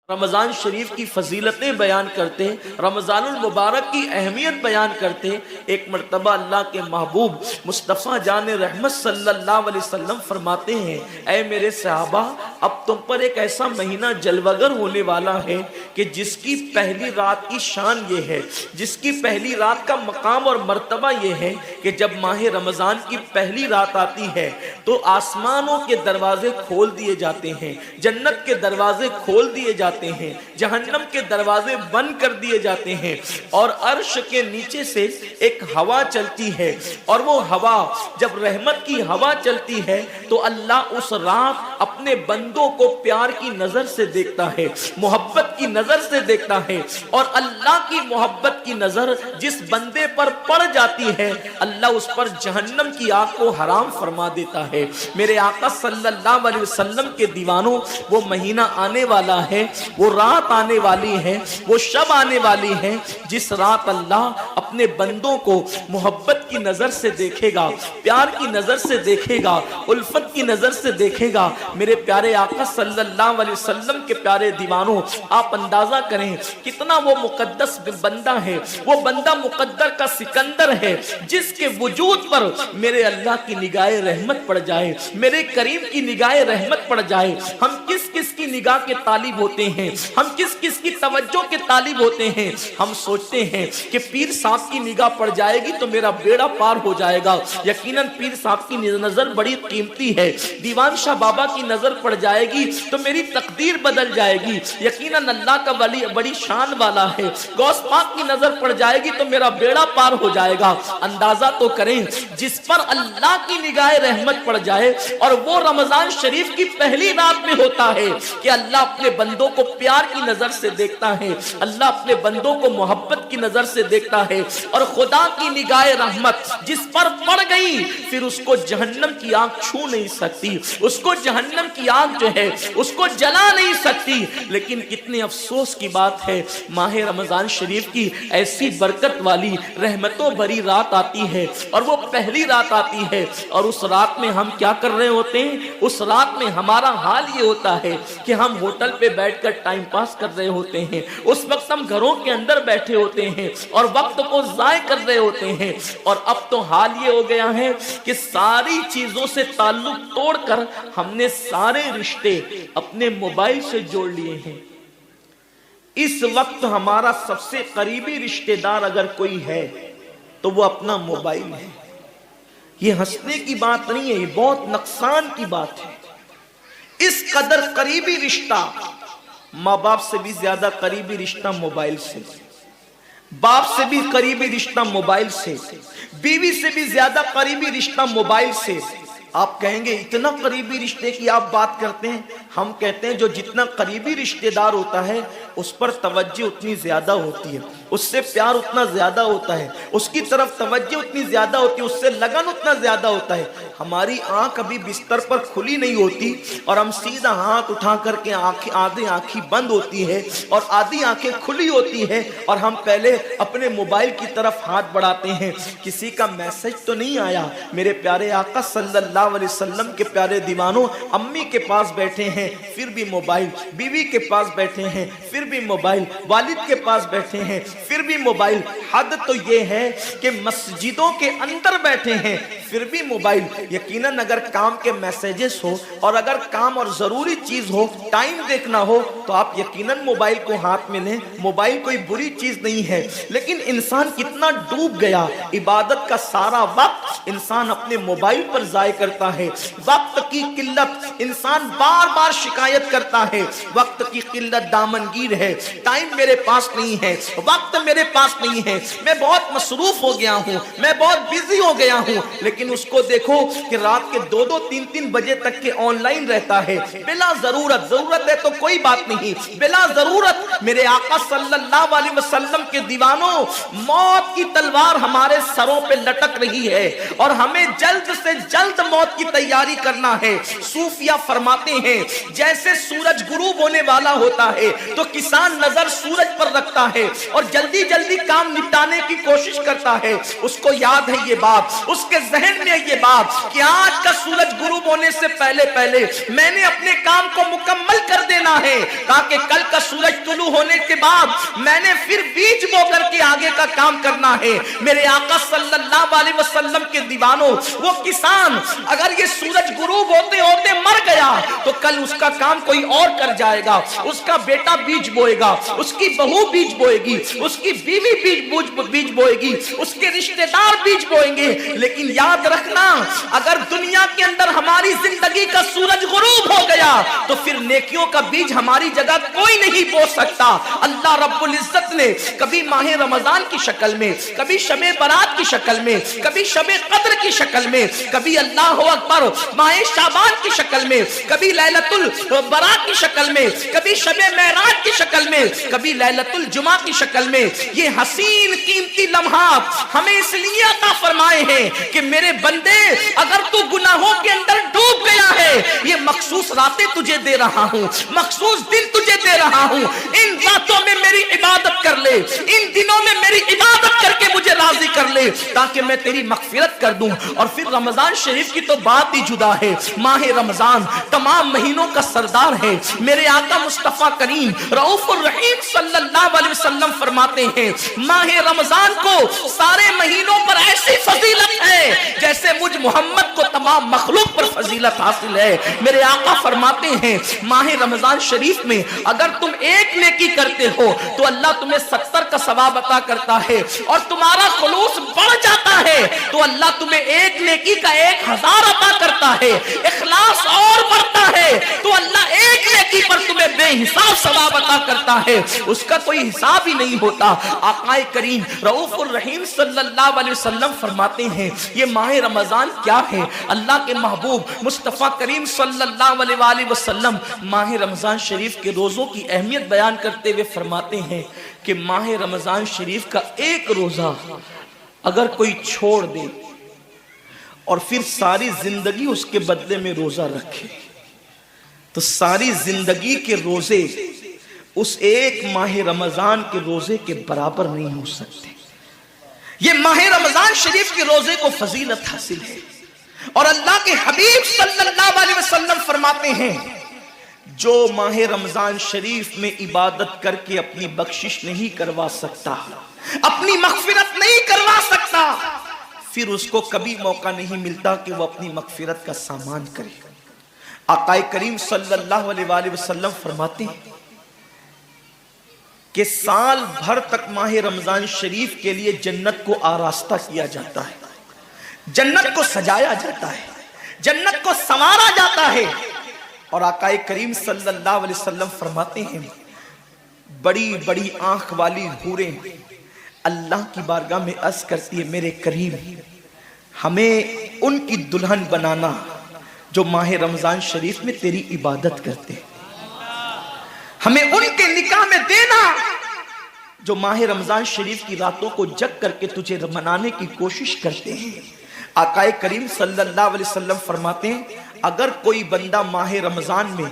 رمضان شریف کی فضیلتیں بیان کرتے، رمضان المبارک کی اہمیت بیان کرتے، ایک مرتبہ اللہ کے محبوب مصطفیٰ جان رحمت صلی اللہ علیہ وسلم فرماتے ہیں، اے میرے صحابہ، اب تم پر ایک ایسا مہینہ جلوگر ہونے والا ہے کہ جس کی پہلی رات کی شان یہ ہے، جس کی پہلی رات کا مقام اور مرتبہ یہ ہے کہ جب ماہ رمضان کی پہلی رات آتی ہے تو آسمانوں کے دروازے کھول دیے جاتے ہیں، جنت کے دروازے کھول دیے جاتے ہیں، جہنم کے دروازے بند کر دیے جاتے ہیں، اور عرش کے نیچے سے ایک ہوا چلتی ہے، اور وہ ہوا جب رحمت کی ہوا چلتی ہے تو اللہ اس رات اپنے بندوں کو پیار کی نظر سے دیکھتا ہے، محبت کی نظر سے دیکھتا ہے، اور اللہ کی محبت کی نظر جس بندے پر پڑ جاتی ہے اللہ اس پر جہنم کی آگ کو حرام فرما دیتا ہے۔ میرے آقا صلی اللہ علیہ وسلم کے دیوانوں، وہ مہینہ آنے والا ہے، وہ رات آنے والی ہے، وہ شب آنے والی ہے جس رات اللہ اپنے بندوں کو محبت کی نظر سے دیکھے گا، پیار کی نظر سے دیکھے گا، الفت کی نظر سے دیکھے گا۔ میرے پیارے آقا صلی اللہ علیہ وسلم کے پیارے دیوانوں، آپ اندازہ کریں کتنا وہ مقدس بندہ ہے، وہ بندہ مقدر کا سکندر ہے جس کے وجود پر میرے اللہ کی نگاہ رحمت پڑ جائے، میرے کریم کی نگاہ رحمت پڑ جائے۔ ہم کس کس کی نگاہ کے طالب ہوتے ہیں، ہم کس کس کی توجہ کے طالب ہوتے ہیں؟ ہم سوچتے ہیں کہ پیر صاحب کی نگاہ پڑ جائے گی تو میرا بیڑا پار ہو جائے گا، یقیناً پیر صاحب کی نظر بڑی قیمتی ہے، دیوان شاہ بابا کی نظر پڑ جائے گی تو میری تقدیر بدل جائے گی، یقیناً اللہ کا ولی بڑی شان والا ہے، غوث پاک کی نظر پڑ جائے گی تو میرا بیڑا پار ہو جائے گا۔ اندازہ تو کریں جس پر اللہ کی نگاہ رحمت پڑ جائے، اور وہ رمضان شریف کی پہلی رات میں ہوتا ہے کہ اللہ اپنے بندوں کو پیار کی نظر سے دیکھتا ہے، اللہ اپنے بندوں کو محبت کی نظر سے دیکھتا ہے، اور خدا کی نگاہ رحمت جس پر پڑ گئی پھر اس کو جہنم کی آگ چھو نہیں سکتی، اس کو جہنم کی آگ جو ہے اس کو جلا نہیں سکتی۔ لیکن کتنے افسوس کی بات ہے، ماہ رمضان شریف کی ایسی برکت والی رحمتوں بھری رات آتی ہے، اور وہ پہلی رات آتی ہے، اور اس رات میں ہم کیا کر رہے ہوتے ہیں؟ اس رات میں ہمارا حال یہ ہوتا ہے کہ ہم ہوٹل پہ بیٹھ کر ٹائم پاس کر رہے ہوتے ہیں، اس وقت ہم گھروں کے اندر بیٹھے ہوتے ہیں اور وقت کو ضائع کر رہے ہوتے ہیں، اور اب تو حال یہ ہو گیا ہے کہ ساری چیزوں سے تعلق توڑ کر ہم نے سارے رشتے اپنے موبائل سے جوڑ لیے ہیں۔ اس وقت ہمارا سب سے قریبی رشتہ دار اگر کوئی ہے تو وہ اپنا موبائل ہے۔ یہ ہنسنے کی بات نہیں ہے، یہ بہت نقصان کی بات ہے۔ اس قدر قریبی رشتہ، ماں باپ سے بھی زیادہ قریبی رشتہ موبائل سے، باپ سے بھی قریبی رشتہ موبائل سے، بیوی سے بھی زیادہ قریبی رشتہ موبائل سے۔ آپ کہیں گے اتنا قریبی رشتے کی آپ بات کرتے ہیں؟ ہم کہتے ہیں جو جتنا قریبی رشتہ دار ہوتا ہے اس پر توجہ اتنی زیادہ ہوتی ہے، اس سے پیار اتنا زیادہ ہوتا ہے، اس کی طرف توجہ اتنی زیادہ ہوتی ہے، اس سے لگن اتنا زیادہ ہوتا ہے۔ ہماری آنکھ ابھی بستر پر کھلی نہیں ہوتی اور ہم سیدھا ہاتھ اٹھا کر کے آدھی آنکھیں بند ہوتی ہے اور آدھی آنکھیں کھلی ہوتی ہے، اور ہم پہلے اپنے موبائل کی طرف ہاتھ بڑھاتے ہیں، کسی کا میسج تو نہیں آیا۔ میرے پیارے آقا صلی اللہ علیہ وسلم کے پیارے دیوانوں، امی کے پاس بیٹھے ہیں پھر بھی موبائل، بیوی کے پاس بیٹھے ہیں پھر بھی موبائل، والد کے پاس بیٹھے ہیں پھر بھی موبائل۔ حد تو یہ ہے کہ مسجدوں کے اندر بیٹھے ہیں پھر بھی موبائل۔ یقیناً اگر کام کے میسیجز ہو اور اگر کام اور ضروری چیز ہو، ٹائم دیکھنا ہو تو آپ یقیناً موبائل کو ہاتھ میں لیں، موبائل کوئی بری چیز نہیں ہے۔ لیکن انسان کتنا ڈوب گیا، عبادت کا سارا وقت انسان اپنے موبائل پر ضائع کرتا ہے۔ وقت کی قلت، انسان بار بار شکایت کرتا ہے، وقت کی قلت دامنگیر ہے، ٹائم میرے پاس نہیں ہے، وقت میرے پاس نہیں ہے، میں بہت مصروف ہو گیا ہوں، میں بہت بزی ہو گیا ہوں۔ لیکن اس کو دیکھو کہ رات کے 2-2 3-3 بجے تک کے آن لائن رہتا ہے، بلا ضرورت ہے تو کوئی بات نہیں، بلا ضرورت۔ میرے آقا صلی اللہ علیہ وسلم کے دیوانوں، موت کی تلوار ہمارے سروں پہ لٹک رہی ہے اور ہمیں جلد سے جلد موت کی تیاری کرنا ہے۔ صوفیہ فرماتے ہیں جیسے سورج غروب ہونے والا ہوتا ہے تو کسان نظر سورج پر رکھتا ہے اور جلدی جلدی کام نمٹانے کی کوشش کرتا ہے، اس کو یاد ہے یہ بات، اس کے ذہن میں یہ بات کہ آج کا سورج غروب ہونے سے پہلے پہلے میں نے اپنے کام کو مکمل کر دینا ہے، تاکہ کل کا سورج طلوع ہونے کے بعد میں نے پھر بیج بو کر کے آگے کا کام کرنا ہے۔ میرے آقا صلی اللہ علیہ وسلم کے دیوانوں، وہ کسان اگر یہ سورج غروب ہوتے ہوتے مر گیا تو کل اس کا کام کوئی اور کر جائے گا، اس کا بیٹا بیج بوئے گا، اس کی بہو بیج بوئے گی، اس کی بیوی بیج بوئے گی، اس کے رشتہ دار بیج بوئیں گے۔ لیکن یاد رکھنا، اگر دنیا کے اندر ہماری زندگی کا سورج غروب ہو گیا تو پھر نیکیوں کا بیج ہماری جگہ کوئی نہیں بو سکتا۔ اللہ رب العزت نے کبھی ماہ رمضان کی شکل میں، کبھی شب برات کی شکل میں، کبھی شب قدر کی شکل میں، کبھی اللہ اکبر ماہ شعبان کی شکل میں، کبھی لیلۃ البراء کی شکل میں، کبھی شب معراج کی شکل میں، کبھی لیلۃ الجمعہ کی شکل میں، یہ حسین قیمتی لمحات ہمیں اس لیے عطا فرمائے ہیں کہ میرے بندے اگر تو گناہوں کے اندر ڈوب گیا ہے، یہ مخصوص راتیں تجھے دے رہا ہوں، مخصوص دن تجھے دے رہا ہوں، ان راتوں میں میری عبادت کر لے، ان دنوں میں میری عبادت کر کے مجھے راضی کر لے تاکہ میں تیری مغفرت کر دوں۔ اور پھر رمضان شریف کی تو بات ہی جدا ہے۔ ماہ رمضان تمام مہینوں کا سردار ہے۔ میرے آقا مصطفیٰ کریم رؤوف الرحیم صلی اللہ علیہ وسلم فرماتے ہیں ماہ رمضان کو سارے مہینوں پر ایسی فضیلت ہے جیسے مجھ محمد کو تمام مخلوق پر فضیلت حاصل ہے۔ میرے آقا فرماتے ہیں ماہ رمضان شریف میں اگر تم ایک نیکی کرتے ہو تو اللہ تمہیں 70 کا ثواب عطا کرتا ہے، اور تمہارا خلوص بڑھ جاتا ہے تو اللہ تمہیں ایک نیکی کا 1000 عطا کرتا ہے، اخلاص اور بڑھتا ہے تو اللہ ایک نیکی پر تمہیں بے حساب ثواب عطا کرتا ہے، اس کا کوئی حساب ہی نہیں ہوتا۔ آقا کریم رؤوف الرحیم صلی اللہ علیہ وسلم فرماتے ہیں یہ ماہ رمضان کیا ہے؟ اللہ کے محبوب مصطفیٰ کریم صلی اللہ علیہ وآلہ وسلم ماہ رمضان شریف کے روزوں کی اہمیت بیان کرتے ہوئے فرماتے ہیں کہ ماہ رمضان شریف کا ایک روزہ اگر کوئی چھوڑ دے اور پھر ساری زندگی اس کے بدلے میں روزہ رکھے تو ساری زندگی کے روزے اس ایک ماہ رمضان کے روزے کے برابر نہیں ہو سکتے۔ یہ ماہ رمضان شریف کے روزے کو فضیلت حاصل ہے، اور اللہ کے حبیب صلی اللہ علیہ وسلم فرماتے ہیں جو ماہ رمضان شریف میں عبادت کر کے اپنی بخشش نہیں کروا سکتا، اپنی مغفرت نہیں کروا سکتا، پھر اس کو کبھی موقع نہیں ملتا کہ وہ اپنی مغفرت کا سامان کرے۔ آقا کریم صلی اللہ علیہ وآلہ وسلم فرماتے ہیں کہ سال بھر تک ماہ رمضان شریف کے لیے جنت کو آراستہ کیا جاتا ہے، جنت کو سجایا جاتا ہے، جنت کو سنوارا جاتا ہے۔ اور آقا کریم صلی اللہ علیہ وسلم فرماتے ہیں بڑی بڑی آنکھ والی حوریں اللہ کی بارگاہ میں عرض کرتی ہے میرے کریم ہمیں ان کی دلہن بنانا جو ماہ رمضان شریف میں تیری عبادت کرتے ہیں، ہمیں ان کے نکاح میں دینا جو ماہ رمضان شریف کی راتوں کو جگ کر کے تجھے منانے کی کوشش کرتے ہیں۔ آقا کریم صلی اللہ علیہ وسلم فرماتے ہیں اگر کوئی بندہ ماہ رمضان میں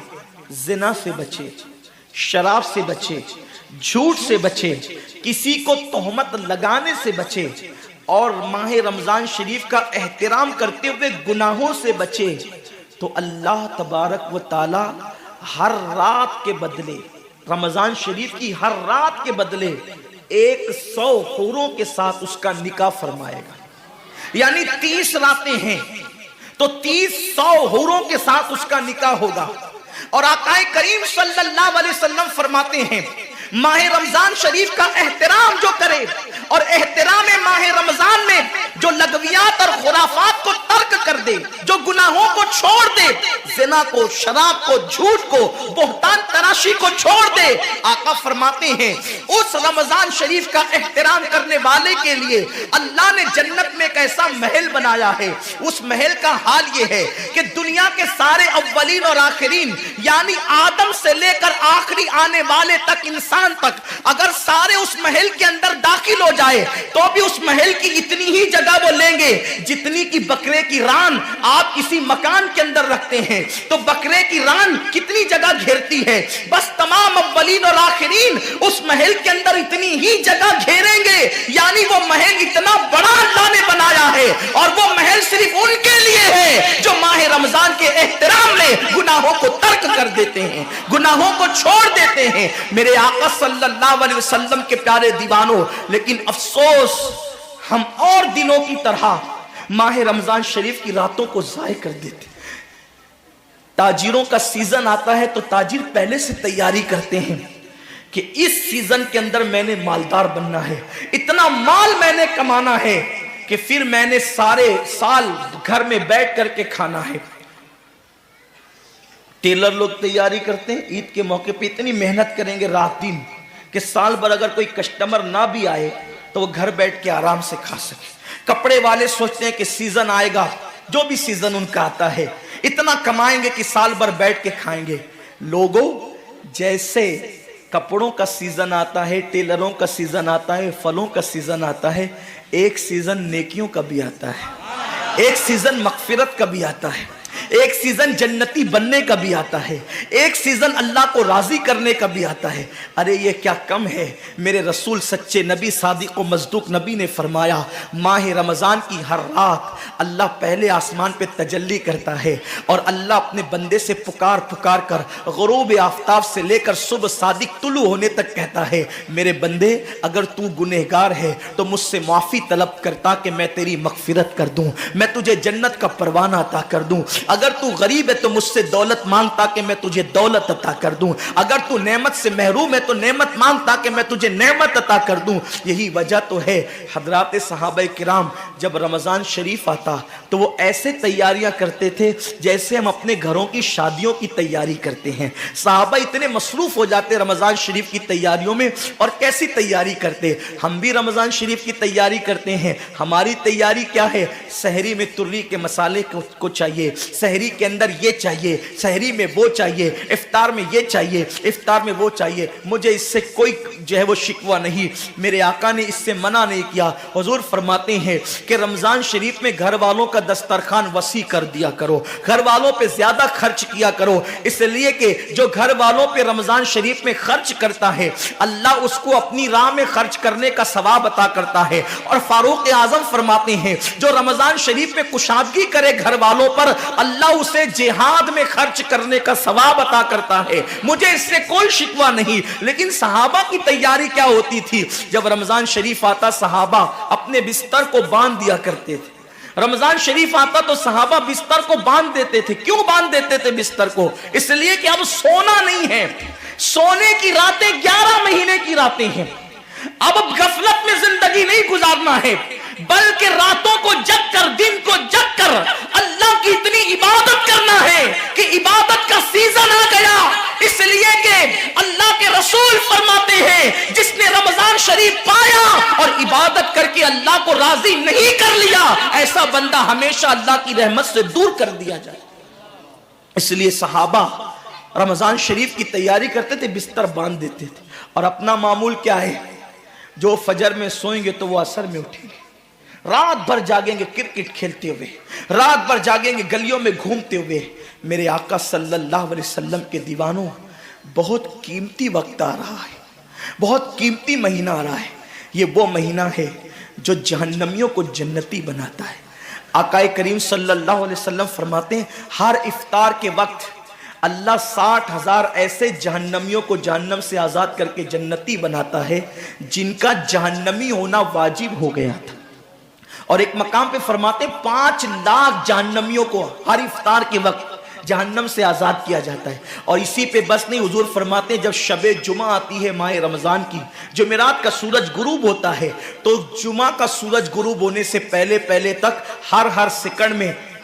زنا سے بچے، شراب سے بچے، جھوٹ سے بچے، کسی کو تہمت لگانے سے بچے، اور ماہ رمضان شریف کا احترام کرتے ہوئے گناہوں سے بچے تو اللہ تبارک و تعالی ہر رات کے بدلے، رمضان شریف کی ہر رات کے بدلے 100 حوروں کے ساتھ اس کا نکاح فرمائے گا۔ یعنی 30 راتیں ہیں تو 100 حوروں کے ساتھ اس کا نکاح ہوگا۔ اور آقا کریم صلی اللہ علیہ وسلم فرماتے ہیں ماہ رمضان شریف کا احترام جو کرے اور احترام ماہ رمضان میں جو لغویات اور خرافات کو ترک کر دے، جو گناہوں کو چھوڑ دے، زنا کو، شراب کو، جھوٹ کو، بہتان تراشی کو چھوڑ دے، آقا فرماتے ہیں اس رمضان شریف کا احترام کرنے والے کے لیے اللہ نے جنت میں ایک ایسا محل بنایا ہے۔ اس محل کا حال یہ ہے کہ دنیا کے سارے اولین اور آخرین یعنی آدم سے لے کر آخری آنے والے تک انسان تک اگر سارے اس محل کے اندر داخل ہو جائے تو بھی اس محل کی اتنی ہی جگہ وہ لیں گے جتنی کی بکرے کی ران آپ کسی مکان کے اندر رکھتے ہیں. تو بکرے کی ران کتنی جگہ گھیرتی ہے؟ بس تمام اولین اور آخرین اس محل کے اندر اتنی ہی جگہ گھیریں گے. یعنی وہ محل اتنا بڑا اللہ نے بنایا ہے اور وہ محل صرف ان کے لیے ہے جو ماہ رمضان کے احترام میں گناہوں کو ترک کر دیتے ہیں, گناہوں کو چھوڑ دیتے ہیں. میرے آقا صلی اللہ علیہ وسلم کے پیارے دیوانوں, لیکن افسوس ہم اور دنوں کی طرح ماہ رمضان شریف کی راتوں کو ضائع کر دیتے. تاجروں کا سیزن آتا ہے تو تاجر پہلے سے تیاری کرتے ہیں کہ اس سیزن کے اندر میں نے مالدار بننا ہے, اتنا مال میں نے کمانا ہے کہ پھر میں نے سارے سال گھر میں بیٹھ کر کے کھانا ہے. ٹیلر لوگ تیاری کرتے ہیں, عید کے موقع پہ اتنی محنت کریں گے رات دن کہ سال بھر اگر کوئی کسٹمر نہ بھی آئے تو وہ گھر بیٹھ کے آرام سے کھا سکے. کپڑے والے سوچتے ہیں کہ سیزن آئے گا, جو بھی سیزن ان کا آتا ہے اتنا کمائیں گے کہ سال بھر بیٹھ کے کھائیں گے. لوگوں, جیسے کپڑوں کا سیزن آتا ہے, ٹیلروں کا سیزن آتا ہے, پھلوں کا سیزن آتا ہے, ایک سیزن نیکیوں کا بھی آتا ہے, ایک سیزن مغفرت کا بھی آتا ہے, ایک سیزن جنتی بننے کا بھی آتا ہے, ایک سیزن اللہ کو راضی کرنے کا بھی آتا ہے. ارے یہ کیا کم ہے. میرے رسول سچے نبی صادق و مصدوق نبی نے فرمایا ماہ رمضان کی ہر رات اللہ پہلے آسمان پہ تجلی کرتا ہے اور اللہ اپنے بندے سے پکار پکار کر غروب آفتاب سے لے کر صبح صادق طلوع ہونے تک کہتا ہے میرے بندے اگر تو گنہگار ہے تو مجھ سے معافی طلب کرتا کہ میں تیری مغفرت کر دوں, میں تجھے جنت کا پروانہ عطا کر دوں. اگر تو غریب ہے تو مجھ سے دولت مانگتا کہ میں تجھے دولت عطا کر دوں. اگر تو نعمت سے محروم ہے تو نعمت مانگتا کہ میں تجھے نعمت عطا کر دوں. یہی وجہ تو ہے حضرات صحابہ کرام جب رمضان شریف آتا تو وہ ایسے تیاریاں کرتے تھے جیسے ہم اپنے گھروں کی شادیوں کی تیاری کرتے ہیں. صحابہ اتنے مصروف ہو جاتے رمضان شریف کی تیاریوں میں. اور کیسی تیاری کرتے؟ ہم بھی رمضان شریف کی تیاری کرتے ہیں. ہماری تیاری کیا ہے؟ سحری میں تری کے مسالے کو چاہیے, سحری کے اندر یہ چاہیے, سحری میں وہ چاہیے, افطار میں یہ چاہیے, افطار میں وہ چاہیے. مجھے اس سے کوئی جو ہے وہ شکوہ نہیں, میرے آقا نے اس سے منع نہیں کیا. حضور فرماتے ہیں کہ رمضان شریف میں گھر والوں کا دسترخوان وسیع کر دیا کرو, گھر والوں پہ زیادہ خرچ کیا کرو, اس لیے کہ جو گھر والوں پہ رمضان شریف میں خرچ کرتا ہے اللہ اس کو اپنی راہ میں خرچ کرنے کا ثواب عطا کرتا ہے. اور فاروق اعظم فرماتے ہیں جو رمضان شریف میں کشادگی کرے گھر والوں پر اللہ اسے جہاد میں خرچ کرنے کا ثواب عطا کرتا ہے. مجھے اس سے کوئی شکوہ نہیں. لیکن صحابہ کی تیاری کیا ہوتی تھی؟ جب رمضان شریف آتا صحابہ اپنے بستر کو باندھ دیا کرتے تھے. رمضان شریف آتا تو صحابہ بستر کو باندھ دیتے تھے. کیوں باندھ دیتے تھے بستر کو؟ اس لیے کہ اب سونا نہیں ہے. سونے کی راتیں 11 مہینے کی راتیں ہیں. اب غفلت میں زندگی نہیں گزارنا ہے بلکہ راتوں کو جگ کر دن کو جگ کر اللہ کی اتنی عبادت کرنا ہے کہ عبادت کا سیزن آ گیا. اس لیے کہ اللہ کے رسول فرماتے ہیں جس نے رمضان شریف پایا اور عبادت کر کے اللہ کو راضی نہیں کر لیا ایسا بندہ ہمیشہ اللہ کی رحمت سے دور کر دیا جائے. اس لیے صحابہ رمضان شریف کی تیاری کرتے تھے, بستر باندھ دیتے تھے. اور اپنا معمول کیا ہے؟ جو فجر میں سوئیں گے تو وہ عصر میں اٹھیں گے, رات بھر جاگیں گے کرکٹ کھیلتے ہوئے, رات بھر جاگیں گے گلیوں میں گھومتے ہوئے. میرے آقا صلی اللہ علیہ وسلم کے دیوانوں, بہت قیمتی وقت آ رہا ہے, بہت قیمتی مہینہ آ رہا ہے. یہ وہ مہینہ ہے جو جہنمیوں کو جنتی بناتا ہے. آقا کریم صلی اللہ علیہ وسلم فرماتے ہیں ہر افطار کے وقت اللہ 60,000 ایسے جہنمیوں کو جہنم سے آزاد کر کے جنتی بناتا ہے جن کا جہنمی ہونا واجب ہو گیا تھا. اور ایک مقام پہ فرماتے ہیں 5 لاکھ جہنمیوں کو ہر افطار کے وقت جہنم سے آزاد کیا جاتا ہے. اور اسی پہ بس نہیں, حضور فرماتے ہیں جب شب جمعہ آتی ہے ماہ رمضان کی, جمعرات کا سورج غروب ہوتا ہے تو جمعہ کا سورج غروب ہونے سے پہلے تک ہر سیکنڈ میں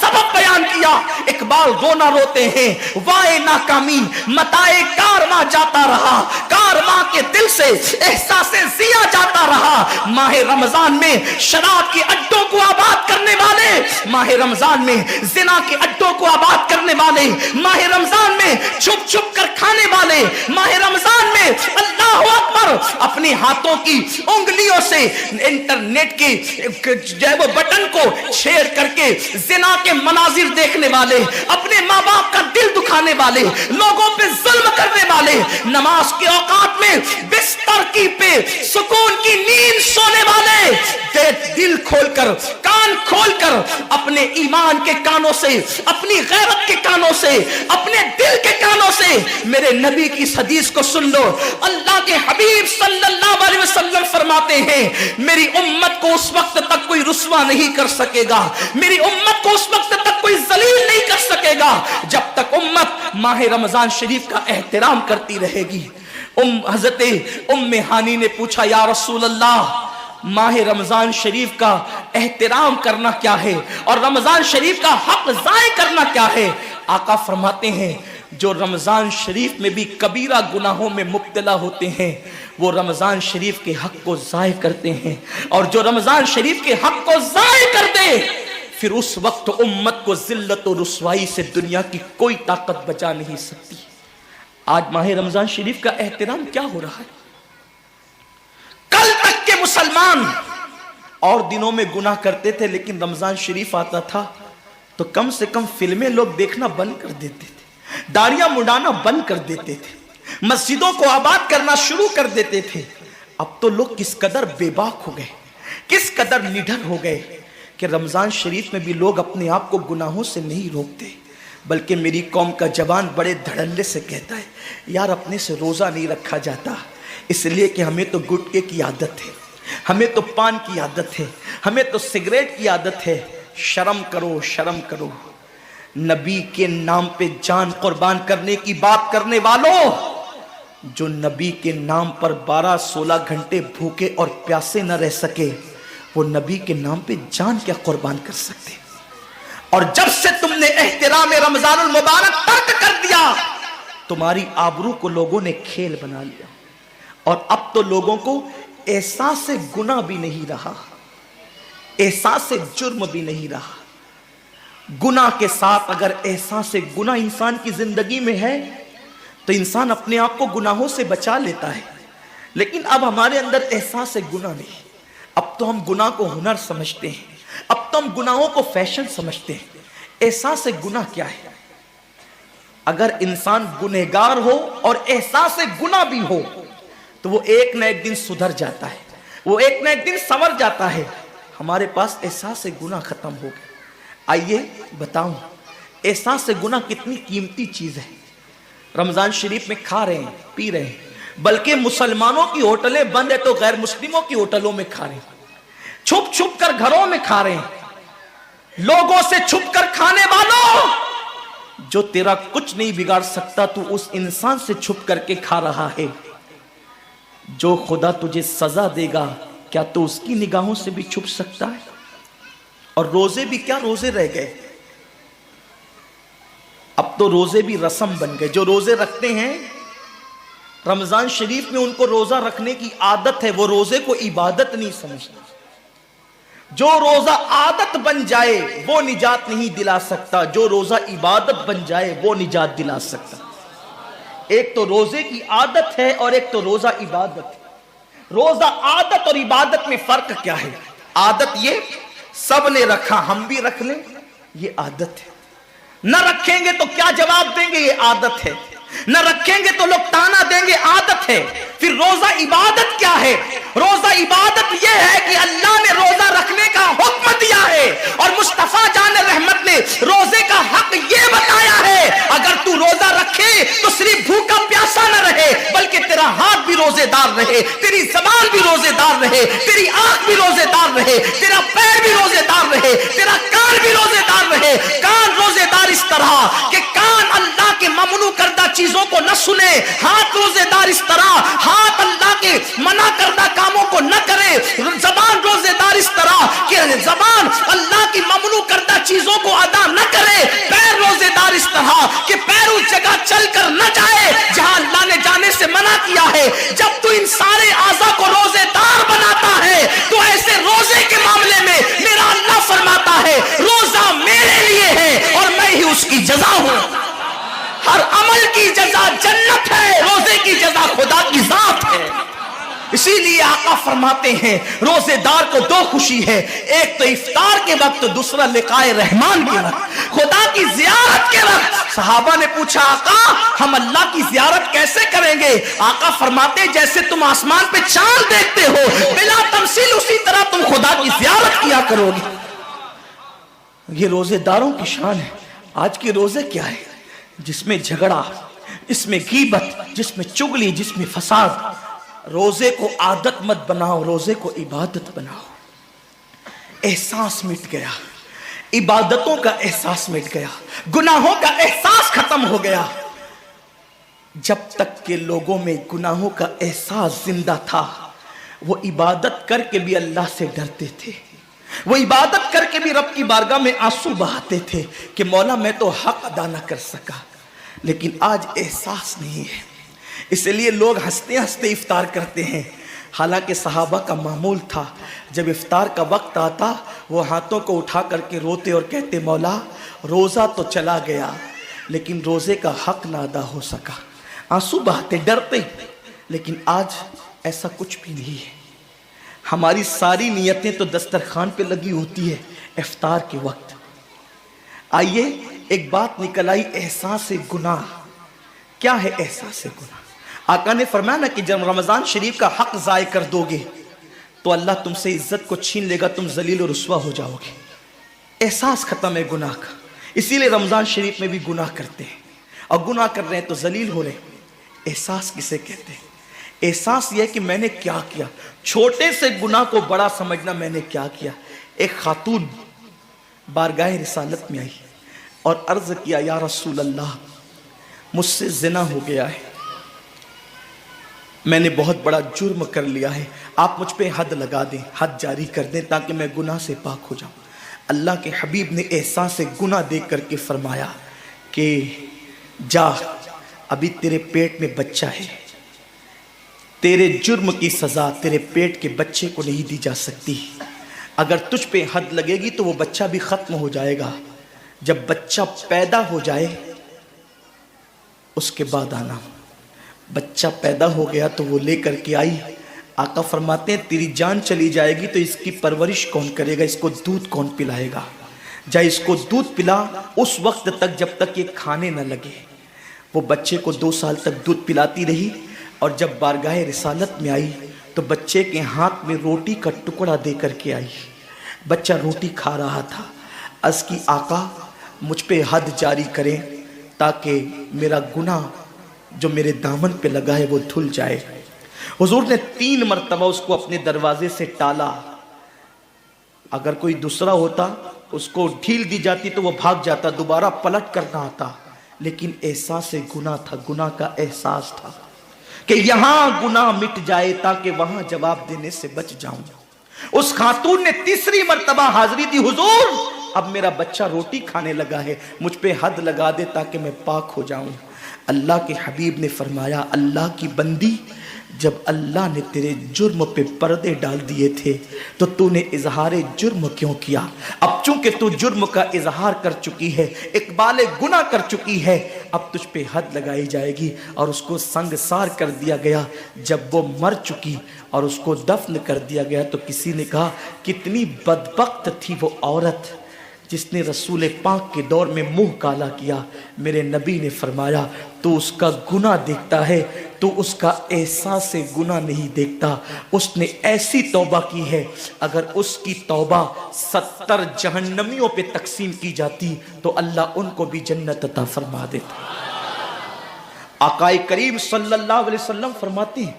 سبب بیان کیا. اقبال رونا روتے ہیں وائے ناکامی متائے کارواں جاتا رہا, کارواں کے دل سے احساس ضیا جاتا رہا. ماہ رمضان میں شراب کے اڈوں کو آباد کرنے والے, ماہ رمضان میں زنا کے اڈوں کو آباد کرنے والے, ماہ رمضان میں چھپ چھپ کر کھانے والے, ماہ رمضان میں اللہ اکبر اپنے ہاتھوں کی انگلیوں سے انٹرنیٹ کی جو ہے وہ بٹن کو چھیڑ کر کے زنا کے مناظر دیکھنے والے, اپنے ماں باپ کا دل دکھانے والے, لوگوں پہ ظلم کرنے والے, نماز کے اوقات میں بستر کی پہ سکون کی نیند سونے والے, دل کھول کر کان کھول کر اپنے ایمان کے کانوں سے, اپنی غیرت کے کانوں سے, اپنے دل کے کانوں سے میرے نبی کی اس حدیث کو سن لو. اللہ کے حبیب صلی اللہ علیہ وسلم فرماتے ہیں میری امت کو اس وقت تک کوئی رسوا نہیں کر سکے گا, میری امت کو اس وقت تک کوئی ذلیل نہیں کر سکے گا جب تک امت ماہ رمضان شریف کا احترام کرتی رہے گی. حضرت ام ہانی نے پوچھا یا رسول اللہ ماہ رمضان شریف کا احترام کرنا کیا ہے اور رمضان شریف کا حق ضائع کرنا کیا ہے؟ آقا فرماتے ہیں جو رمضان شریف میں بھی کبیرہ گناہوں میں مبتلا ہوتے ہیں وہ رمضان شریف کے حق کو ضائع کرتے ہیں, اور جو رمضان شریف کے حق کو ضائع کر دے پھر اس وقت امت کو ذلت و رسوائی سے دنیا کی کوئی طاقت بچا نہیں سکتی. آج ماہ رمضان شریف کا احترام کیا ہو رہا ہے؟ کل تک کے مسلمان اور دنوں میں گناہ کرتے تھے, لیکن رمضان شریف آتا تھا تو کم سے کم فلمیں لوگ دیکھنا بند کر دیتے تھے, داڑیاں مڈانا بند کر دیتے تھے, مسجدوں کو آباد کرنا شروع کر دیتے تھے. اب تو لوگ کس قدر بے باک ہو گئے, کس قدر نڈر ہو گئے کہ رمضان شریف میں بھی لوگ اپنے آپ کو گناہوں سے نہیں روکتے, بلکہ میری قوم کا جوان بڑے دھڑلے سے کہتا ہے یار اپنے سے روزہ نہیں رکھا جاتا اس لیے کہ ہمیں تو گٹکے کی عادت ہے, ہمیں تو پان کی عادت ہے, ہمیں تو سگریٹ کی عادت ہے. شرم کرو, شرم کرو. نبی کے نام پہ جان قربان کرنے کی بات کرنے والوں, جو نبی کے نام پر 12-16 گھنٹے بھوکے اور پیاسے نہ رہ سکے وہ نبی کے نام پہ جان کیا قربان کر سکتے؟ اور جب سے تم نے احترام رمضان المبارک ترک کر دیا تمہاری آبرو کو لوگوں نے کھیل بنا لیا, اور اب تو لوگوں کو احساس گناہ بھی نہیں رہا, احساس جرم بھی نہیں رہا. گناہ کے ساتھ اگر احساس گناہ انسان کی زندگی میں ہے تو انسان اپنے آپ کو گناہوں سے بچا لیتا ہے, لیکن اب ہمارے اندر احساس گناہ نہیں. اب تو ہم گناہ کو ہنر سمجھتے ہیں, اب تو ہم گناہوں کو فیشن سمجھتے ہیں. احساس گناہ کیا ہے؟ اگر انسان گنہگار ہو اور احساس گناہ بھی ہو تو وہ ایک نہ ایک دن سدھر جاتا ہے, وہ ایک نہ ایک دن سنور جاتا ہے. ہمارے پاس احساس گناہ ختم ہو گیا. آئیے بتاؤں احساس گناہ کتنی قیمتی چیز ہے. رمضان شریف میں کھا رہے ہیں, پی رہے ہیں, بلکہ مسلمانوں کی ہوٹلیں بند ہے تو غیر مسلموں کی ہوٹلوں میں کھا رہے ہیں, چھپ چھپ کر گھروں میں کھا رہے ہیں. لوگوں سے چھپ کر کھانے والوں, جو تیرا کچھ نہیں بگاڑ سکتا تو اس انسان سے چھپ کر کے کھا رہا ہے. جو خدا تجھے سزا دے گا کیا تو اس کی نگاہوں سے بھی چھپ سکتا ہے؟ اور روزے بھی کیا روزے رہ گئے, اب تو روزے بھی رسم بن گئے. جو روزے رکھتے ہیں رمضان شریف میں ان کو روزہ رکھنے کی عادت ہے, وہ روزے کو عبادت نہیں سمجھتے. جو روزہ عادت بن جائے وہ نجات نہیں دلا سکتا, جو روزہ عبادت بن جائے وہ نجات دلا سکتا. ایک تو روزے کی عادت ہے اور ایک تو روزہ عبادت ہے. روزہ عادت اور عبادت میں فرق کیا ہے؟ عادت یہ سب نے رکھا ہم بھی رکھ لیں, یہ عادت ہے. نہ رکھیں گے تو کیا جواب دیں گے, یہ عادت ہے. نہ رکھیں گے تو لوگ تانا دیں گے, عادت ہے. پھر روزہ عبادت کیا ہے؟ روزہ عبادت یہ ہے کہ اللہ نے روزہ رکھنے کا حکم دیا ہے اور مصطفیٰ جان رحمت نے روزے کا حق یہ بتایا ہے اگر تو روزہ رکھے تو صرف بھوکا پیاسا نہ رہے بلکہ تیرا ہاتھ بھی روزے دار رہے, تیری زبان بھی روزے دار رہے, تیری آنکھ بھی روزے دار رہے, تیرا پیر بھی روزے دار رہے, تیرا کان بھی روزے دار رہے. کان روزے دار اس طرح کہ کان اللہ کے ممنوع کردہ چیزوں کو نہ سنے, ہاتھ روزے دار اس طرح ہاتھ اللہ کے منع کردہ کاموں کو نہ کرے, زبان روزے دار اس طرح کہ زبان اللہ کی ممنوع کردہ چیزوں اسی لیے آقا فرماتے ہیں روزے دار کو دو خوشی ہے، ایک تو افطار کے وقت، دوسرا لقائے رحمان کے وقت، خدا کی زیارت کے وقت۔ صحابہ نے پوچھا آقا ہم اللہ کی زیارت کیسے کریں گے؟ آقا فرماتے ہیں جیسے تم آسمان پہ چاند دیکھتے ہو بلا تمثیل، اسی طرح تم خدا کی زیارت کیا کرو گے۔ یہ روزے داروں کی شان ہے۔ آج کے روزے کیا ہے؟ جس میں جھگڑا، جس میں غیبت، جس میں چگلی، جس میں فساد۔ روزے کو عادت مت بناؤ، روزے کو عبادت بناؤ۔ احساس مٹ گیا، عبادتوں کا احساس مٹ گیا، گناہوں کا احساس ختم ہو گیا۔ جب تک کہ لوگوں میں گناہوں کا احساس زندہ تھا وہ عبادت کر کے بھی اللہ سے ڈرتے تھے، وہ عبادت کر کے بھی رب کی بارگاہ میں آنسو بہاتے تھے کہ مولا میں تو حق ادا نہ کر سکا۔ لیکن آج احساس نہیں ہے، اس لیے لوگ ہنستے ہنستے افطار کرتے ہیں۔ حالانکہ صحابہ کا معمول تھا جب افطار کا وقت آتا وہ ہاتھوں کو اٹھا کر کے روتے اور کہتے مولا روزہ تو چلا گیا لیکن روزے کا حق نہ ادا ہو سکا، آنسو بہاتے، ڈرتے۔ لیکن آج ایسا کچھ بھی نہیں ہے۔ ہماری ساری نیتیں تو دسترخوان پہ لگی ہوتی ہے افطار کے وقت۔ آئیے ایک بات نکل آئی، احساس گناہ۔ کیا ہے احساس گناہ؟ آقا نے فرمایا نا کہ جب رمضان شریف کا حق ضائع کر دو گے تو اللہ تم سے عزت کو چھین لے گا، تم ذلیل و رسوا ہو جاؤ گے۔ احساس ختم ہے گناہ کا، اسی لیے رمضان شریف میں بھی گناہ کرتے ہیں، اور گناہ کر رہے ہیں تو ذلیل ہو رہے ہیں۔ احساس کسے کہتے ہیں؟ احساس یہ ہے کہ میں نے کیا کیا، چھوٹے سے گناہ کو بڑا سمجھنا میں نے کیا کیا۔ ایک خاتون بارگاہ رسالت میں آئی اور عرض کیا یا رسول اللہ مجھ سے زنا ہو گیا ہے، میں نے بہت بڑا جرم کر لیا ہے، آپ مجھ پہ حد لگا دیں، حد جاری کر دیں تاکہ میں گناہ سے پاک ہو جاؤں۔ اللہ کے حبیب نے احساس گناہ دیکھ کر کے فرمایا کہ جا، ابھی تیرے پیٹ میں بچہ ہے، تیرے جرم کی سزا تیرے پیٹ کے بچے کو نہیں دی جا سکتی، اگر تجھ پہ حد لگے گی تو وہ بچہ بھی ختم ہو جائے گا، جب بچہ پیدا ہو جائے اس کے بعد آنا۔ بچہ پیدا ہو گیا تو وہ لے کر کے آئی۔ آقا فرماتے ہیں تیری جان چلی جائے گی تو اس کی پرورش کون کرے گا، اس کو دودھ کون پلائے گا؟ جا اس کو دودھ پلا اس وقت تک جب تک یہ کھانے نہ لگے۔ وہ بچے کو 2 سال تک دودھ پلاتی رہی، اور جب بارگاہ رسالت میں آئی تو بچے کے ہاتھ میں روٹی کا ٹکڑا دے کر کے آئی۔ بچہ روٹی کھا رہا تھا، عرض کی آقا مجھ پہ حد جاری کریں تاکہ میرا گناہ جو میرے دامن پہ لگا ہے وہ دھل جائے۔ حضور نے 3 مرتبہ اس کو اپنے دروازے سے ٹالا، اگر کوئی دوسرا ہوتا اس کو ڈھیل دی جاتی تو وہ بھاگ جاتا، دوبارہ پلٹ کرنا آتا، لیکن احساس گناہ تھا، گناہ کا احساس تھا کہ یہاں گناہ مٹ جائے تاکہ وہاں جواب دینے سے بچ جاؤں۔ اس خاتون نے 3 مرتبہ حاضری دی، حضور اب میرا بچہ روٹی کھانے لگا ہے، مجھ پہ حد لگا دے تاکہ میں پاک ہو جاؤں۔ اللہ کے حبیب نے فرمایا اللہ کی بندی، جب اللہ نے تیرے جرم پہ پردے ڈال دیے تھے تو تو نے اظہار جرم کیوں کیا؟ اب چونکہ تو جرم کا اظہار کر چکی ہے، اقبال گناہ کر چکی ہے، اب تجھ پہ حد لگائی جائے گی۔ اور اس کو سنگسار کر دیا گیا۔ جب وہ مر چکی اور اس کو دفن کر دیا گیا تو کسی نے کہا کتنی بدبخت تھی وہ عورت جس نے رسول پاک کے دور میں منہ کالا کیا۔ میرے نبی نے فرمایا تو اس کا گناہ دیکھتا ہے، تو اس کا احساس گناہ نہیں دیکھتا۔ اس نے ایسی توبہ کی ہے، اگر اس کی توبہ 70 جہنمیوں پہ تقسیم کی جاتی تو اللہ ان کو بھی جنت عطا فرما دیتا۔ آقا کریم صلی اللہ علیہ وسلم فرماتے ہیں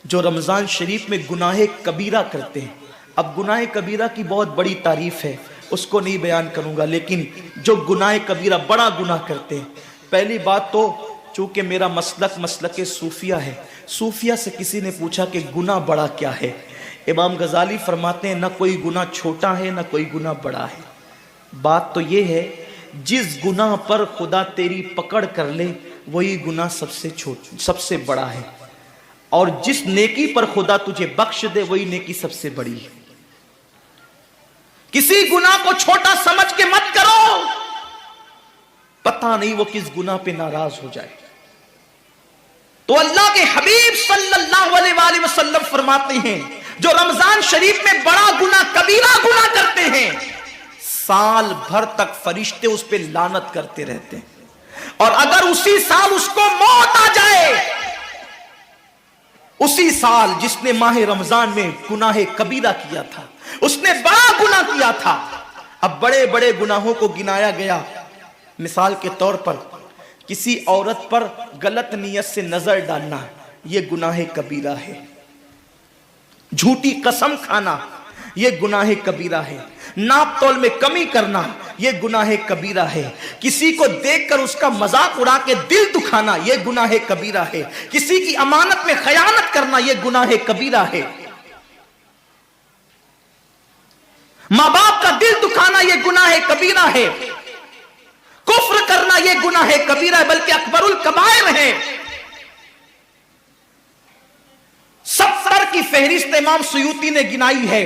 جو رمضان شریف میں گناہ کبیرہ کرتے ہیں، اب گناہ کبیرہ کی بہت بڑی تعریف ہے، اس کو نہیں بیان کروں گا، لیکن جو گناہ کبیرہ بڑا گناہ کرتے ہیں، پہلی بات تو چونکہ میرا مسلک صوفیہ ہے، صوفیہ سے کسی نے پوچھا کہ گناہ بڑا کیا ہے؟ امام غزالی فرماتے ہیں نہ کوئی گناہ چھوٹا ہے نہ کوئی گناہ بڑا ہے، بات تو یہ ہے جس گناہ پر خدا تیری پکڑ کر لے وہی گناہ سب سے بڑا ہے، اور جس نیکی پر خدا تجھے بخش دے وہی نیکی سب سے بڑی ہے۔ کسی گناہ کو چھوٹا سمجھ کے مت کرو، پتہ نہیں وہ کس گناہ پہ ناراض ہو جائے۔ تو اللہ کے حبیب صلی اللہ علیہ وآلہ وسلم فرماتے ہیں جو رمضان شریف میں بڑا گناہ کبیرہ گناہ کرتے ہیں سال بھر تک فرشتے اس پہ لعنت کرتے رہتے ہیں، اور اگر اسی سال اس کو موت آ جائے، اسی سال جس نے ماہ رمضان میں گناہ کبیرہ کیا تھا، اس نے بڑا گناہ کیا تھا، اب بڑے بڑے گناہوں کو گنایا گیا، مثال کے طور پر کسی عورت پر غلط نیت سے نظر ڈالنا یہ گناہ کبیرہ ہے، جھوٹی قسم کھانا یہ گناہ کبیرہ ہے، ناپ تول میں کمی کرنا یہ گناہ کبیرہ ہے، کسی کو دیکھ کر اس کا مذاق اڑا کے دل دکھانا یہ گناہ کبیرہ ہے، کسی کی امانت میں خیانت کرنا یہ گناہ کبیرہ ہے، ماں باپ کا دل دکھانا یہ گناہ کبیرہ ہے، کفر کرنا یہ گناہ کبیرہ ہے، بلکہ اکبر الکبائر ہے۔ 70 کی فہرست امام سیوطی نے گنائی ہے،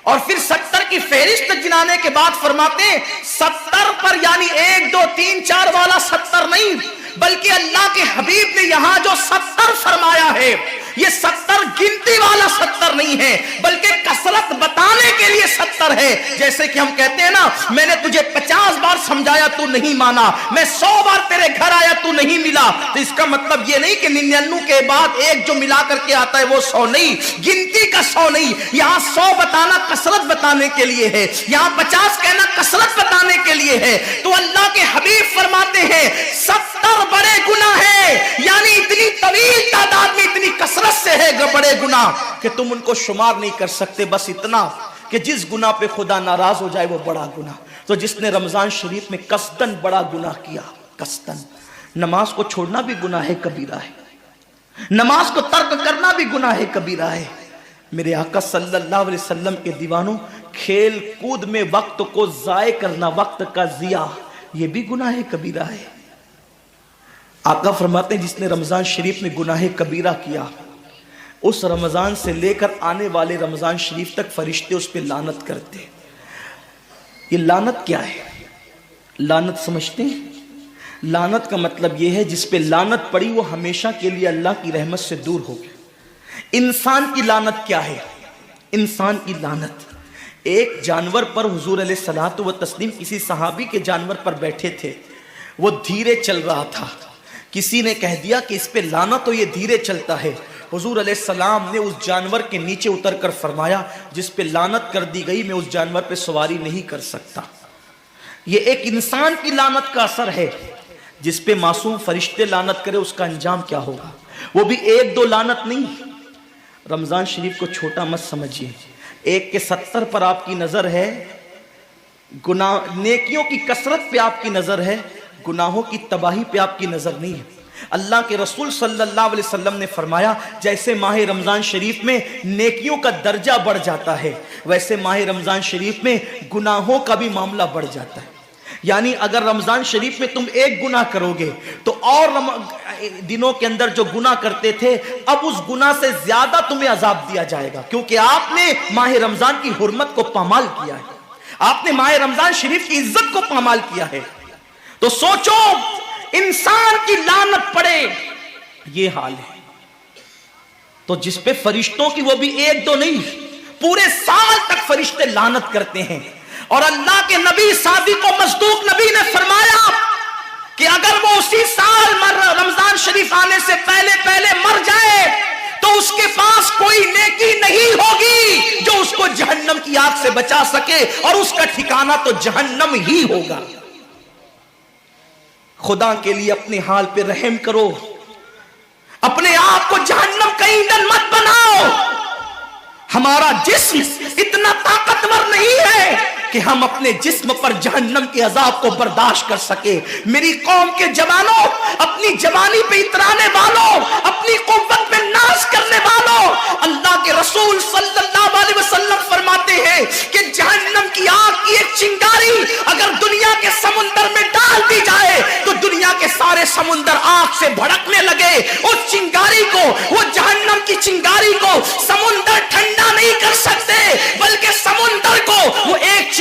اور پھر 70 کی فہرست گنانے کے بعد فرماتے ہیں 70 پر یعنی 1 2 3 4 والا 70 نہیں، بلکہ اللہ کے حبیب نے یہاں جو 70 فرمایا ہے یہ 70 گنتی والا 70 نہیں ہے، بلکہ کثرت بتانے کے لیے 70 ہے۔ جیسے کہ ہم کہتے ہیں نا، میں نے تجھے 50 بار سمجھایا تو نہیں مانا، میں 100 بار تیرے گھر آیا تو نہیں ملا، تو اس کا مطلب یہ نہیں کہ 99 کے بعد ایک جو ملا کر کے آتا ہے وہ 100 نہیں، گنتی کا 100 نہیں، یہاں 100 بتانا کثرت بتانے کے لیے ہے، یہاں 50 کہنا کثرت بتانے کے لیے ہے۔ تو اللہ کے حبیب فرماتے ہیں 70 بڑے گناہ ہیں، یعنی اتنی طویل تعداد میں اتنی کثرت سے ہے بڑے گناہ کہ تم ان کو شمار نہیں کر سکتے، بس اتنا کہ جس گناہ پہ خدا ناراض ہو جائے وہ بڑا گناہ۔ تو جس نے رمضان شریف میں قصدن بڑا گناہ کیا، قصدن، نماز کو چھوڑنا بھی گناہ کبیرہ ہے، نماز کو ترک کرنا بھی گناہ کبیرہ ہے۔ میرے آقا صلی اللہ علیہ وسلم کے دیوانوں، کھیل کود میں وقت کو ضائع کرنا، وقت کا ضیاع، یہ بھی گناہ کبیرہ ہے۔ آقا فرماتے ہیں جس نے رمضان شریف میں گناہ کبیرہ کیا، اس رمضان سے لے کر آنے والے رمضان شریف تک فرشتے اس پہ لعنت کرتے ہیں۔ یہ لعنت کیا ہے؟ لعنت سمجھتے ہیں؟ لعنت کا مطلب یہ ہے جس پہ لعنت پڑی وہ ہمیشہ کے لیے اللہ کی رحمت سے دور ہو گیا۔ انسان کی لعنت کیا ہے؟ انسان کی لعنت، ایک جانور پر حضور علیہ الصلوۃ والتسلیم کسی صحابی کے جانور پر بیٹھے تھے، وہ دھیرے چل رہا تھا، کسی نے کہہ دیا کہ اس پہ لعنت ہو، یہ دھیرے چلتا ہے۔ حضور علیہ السلام نے اس جانور کے نیچے اتر کر فرمایا جس پہ لعنت کر دی گئی میں اس جانور پہ سواری نہیں کر سکتا۔ یہ ایک انسان کی لعنت کا اثر ہے، جس پہ معصوم فرشتے لعنت کرے اس کا انجام کیا ہوگا؟ وہ بھی 1 2 لعنت نہیں۔ رمضان شریف کو چھوٹا مت سمجھیے، 1 کے 70 پر آپ کی نظر ہے، گناہ نیکیوں کی کثرت پہ آپ کی نظر ہے، گناہوں کی تباہی پہ آپ کی نظر نہیں ہے۔ اللہ کے رسول صلی اللہ علیہ وسلم نے فرمایا جیسے ماہ رمضان شریف میں نیکیوں کا درجہ بڑھ جاتا ہے، ویسے ماہ رمضان شریف میں گناہوں کا بھی معاملہ بڑھ جاتا ہے۔ یعنی اگر رمضان شریف میں تم 1 گناہ کرو گے تو اور دنوں کے اندر جو گناہ کرتے تھے اب اس گناہ سے زیادہ تمہیں عذاب دیا جائے گا، کیونکہ آپ نے ماہ رمضان کی حرمت کو پامال کیا ہے، آپ نے ماہ رمضان شریف کی عزت کو پامال کیا ہے۔ تو سوچو انسان کی لعنت پڑے، یہ حال ہے۔ تو جس پہ فرشتوں کی وہ بھی 1 2 نہیں، پورے سال تک فرشتے لعنت کرتے ہیں۔ اور اللہ کے نبی صادق و مصدوق نبی نے فرمایا کہ اگر وہ اسی سال رمضان شریف آنے سے پہلے مر جائے تو اس کے پاس کوئی نیکی نہیں ہوگی جو اس کو جہنم کی آگ سے بچا سکے، اور اس کا ٹھکانہ تو جہنم ہی ہوگا۔ خدا کے لیے اپنے حال پہ رحم کرو، اپنے آپ کو جہنم کا ایندھن مت بناؤ۔ ہمارا جسم اتنا طاقتور نہیں ہے کہ ہم اپنے جسم پر جہنم کے عذاب کو برداشت کر سکے۔ میری قوم کے جوانوں، اپنی جوانی پہ اترانے والوں، اپنی قوت پہ ناز کرنے والوں، اللہ کے رسول صلی اللہ علیہ وسلم فرماتے ہیں کہ جہنم کی آگ کی ایک چنگاری اگر دنیا کے سمندر میں ڈال دی جائے تو دنیا کے سارے سمندر آگ سے بھڑکنے لگے۔ اس چنگاری کو، وہ جہنم کی چنگاری کو سمندر ٹھنڈا نہیں کر سکتے، بلکہ سمندر کو وہ ایک چنگاری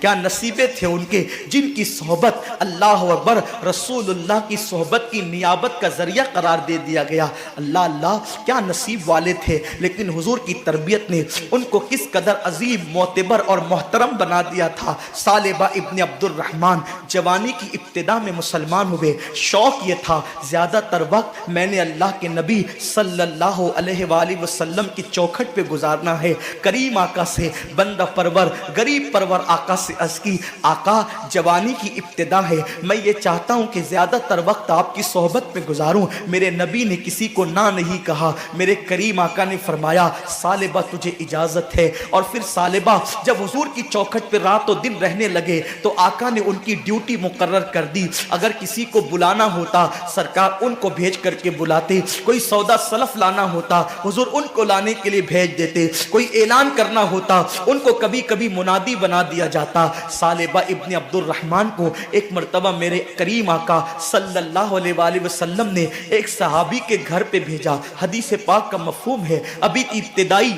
کیا نصیبے تھے ان کے جن کی صحبت اللہ اکبر رسول اللہ کی صحبت کی نیابت کا ذریعہ قرار دے دیا گیا. اللہ اللہ کیا نصیب والے تھے. لیکن حضور کی تربیت نے ان کو کس قدر عظیم معتبر اور محترم بنا دیا تھا. ثعلبہ ابن عبد الرحمن جوانی کی ابتدا میں مسلمان ہوئے. شوق یہ تھا زیادہ تر وقت میں نے اللہ کے نبی صلی اللہ علیہ وآلہ وسلم کی چوکھٹ پہ گزارنا ہے. کریم آقا سے بندہ پرور غریب پرور آقا سے عرض کی آقا جوانی کی ابتدا ہے, میں یہ چاہتا ہوں کہ زیادہ تر وقت آپ کی صحبت میں گزاروں. میرے نبی نے کسی کو نہ نہیں کہا. میرے کریم آقا نے فرمایا ثعلبہ تجھے اجازت ہے. اور پھر ثعلبہ جب حضور کی چوکھٹ پہ رات و دن رہنے لگے تو آقا نے ان کی ڈیوٹی مقرر کر دی. اگر کسی کو بلانا ہوتا سرکار ان کو بھیج کر کے بلاتے. کوئی سودا سلف لانا ہوتا حضور ان کو لانے کے لیے بھیج دیتے. کوئی اعلان کرنا ہوتا ان کو کبھی کبھی منادی بنا دیا جاتا. ثعلبہ ابن عبد الرحمن کو ایک مرتبہ میرے کریم آقا صلی اللہ علیہ وآلہ وسلم نے ایک صحابی کے گھر پہ بھیجا. حدیث پاک کا مفہوم ہے ابھی ابتدائی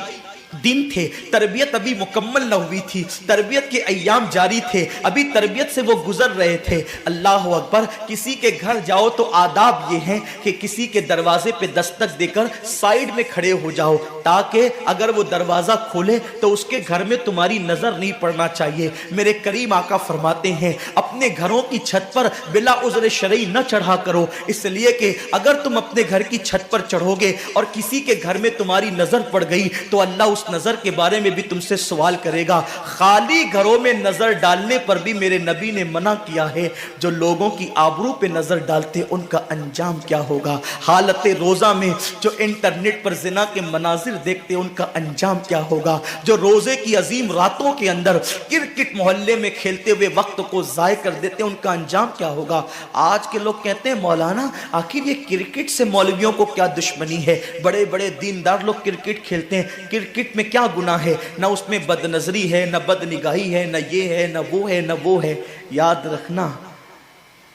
دن تھے, تربیت ابھی مکمل نہ ہوئی تھی, تربیت کے ایام جاری تھے, ابھی تربیت سے وہ گزر رہے تھے. اللہ اکبر. کسی کے گھر جاؤ تو آداب یہ ہیں کہ کسی کے دروازے پہ دستک دے کر سائیڈ میں کھڑے ہو جاؤ تاکہ اگر وہ دروازہ کھولے تو اس کے گھر میں تمہاری نظر نہیں پڑنا چاہیے. میرے کریم آقا فرماتے ہیں اپنے گھروں کی چھت پر بلا عذر شرعی نہ چڑھا کرو, اس لیے کہ اگر تم اپنے گھر کی چھت پر چڑھو گے اور کسی کے گھر میں تمہاری نظر پڑ گئی تو اللہ اس نظر کے بارے میں بھی تم سے سوال کرے گا. خالی گھروں میں نظر ڈالنے پر بھی میرے نبی نے منع کیا ہے. جو لوگوں کی آبرو پہ نظر ڈالتے ان کا انجام کیا ہوگا. حالت روزہ میں جو انٹرنیٹ پر زنا کے مناظر دیکھتے ان کا انجام کیا ہوگا. جو روزے کی عظیم راتوں کے اندر کرکٹ محلے میں کھیلتے ہوئے وقت کو ضائع کر دیتے ان کا انجام کیا ہوگا. آج کے لوگ کہتے ہیں مولانا آخر یہ کرکٹ سے مولویوں کو کیا دشمنی ہے. بڑے بڑے دیندار لوگ کرکٹ کھیلتے ہیں, کرکٹ میں کیا گناہ ہے. نہ اس میں بد نظری ہے, نہ بد نگاہی ہے, نہ یہ ہے, نہ وہ ہے, نہ وہ ہے. یاد رکھنا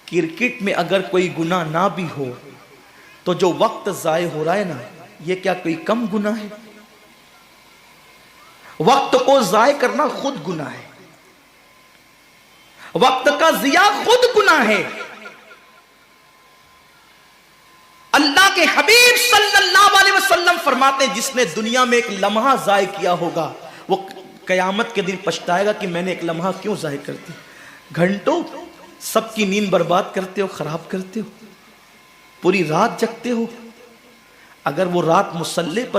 کرکٹ میں اگر کوئی گناہ نہ بھی ہو تو جو وقت ضائع ہو رہا ہے نا یہ کیا کوئی کم گناہ ہے. وقت کو ضائع کرنا خود گناہ ہے, وقت کا ضیاع خود گناہ ہے. اللہ کے حبیب صلی اللہ علیہ وسلم فرماتے ہیں جس نے دنیا میں ایک لمحہ ضائع کیا ہوگا وہ قیامت کے دن پچھتائے گا کہ میں نے ایک لمحہ کیوں ضائع کر دی. گھنٹوں سب کی نیند برباد کرتے ہو, خراب کرتے ہو, پوری رات جگتے ہو. اگر وہ رات مصلی پر